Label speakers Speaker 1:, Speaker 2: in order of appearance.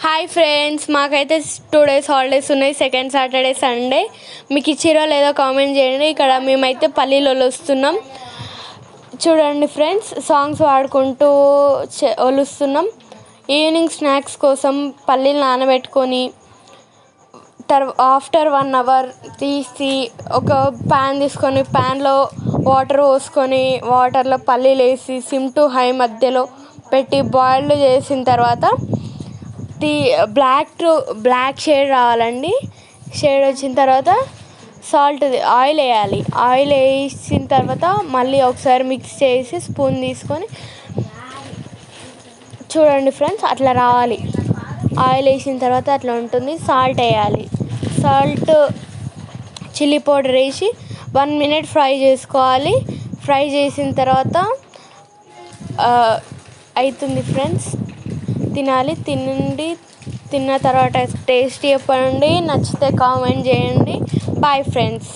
Speaker 1: Hi friends, మాకైతే 2 days holidays ఉన్నాయి. Second Saturday Sunday. మీకు ఇచ్చిరో లేదో కామెంట్ చేయండి. ఇక్కడ మేమైతే పల్లీలో వస్తున్నాం చూడండి ఫ్రెండ్స్. సాంగ్స్ పాడుకుంటూ ఒలుస్తున్నాం. ఈవినింగ్ స్నాక్స్ కోసం పల్లీలు నానబెట్టుకొని ఆఫ్టర్ 1 hour తీసి ఒక ప్యాన్ తీసుకొని ప్యాన్లో వాటర్ పోసుకొని వాటర్లో పల్లీలు వేసి సిమ్ టు హై మధ్యలో పెట్టి బాయిల్ చేసిన తర్వాత బ్లాక్ షేడ్ రావాలండి. షేడ్ వచ్చిన తర్వాత ఆయిల్ వేయాలి. ఆయిల్ వేసిన తర్వాత మళ్ళీ ఒకసారి మిక్స్ చేసి స్పూన్ తీసుకొని చూడండి ఫ్రెండ్స్, అట్లా రావాలి. ఆయిల్ వేసిన తర్వాత అట్లా ఉంటుంది. సాల్ట్ వేయాలి. చిల్లీ పౌడర్ వేసి 1 minute ఫ్రై చేసుకోవాలి. ఫ్రై చేసిన తర్వాత అవుతుంది ఫ్రెండ్స్, తినాలి. తిన్న తర్వాత టేస్ట్ చెప్పండి. నచ్చితే కామెంట్ చేయండి. Bye friends.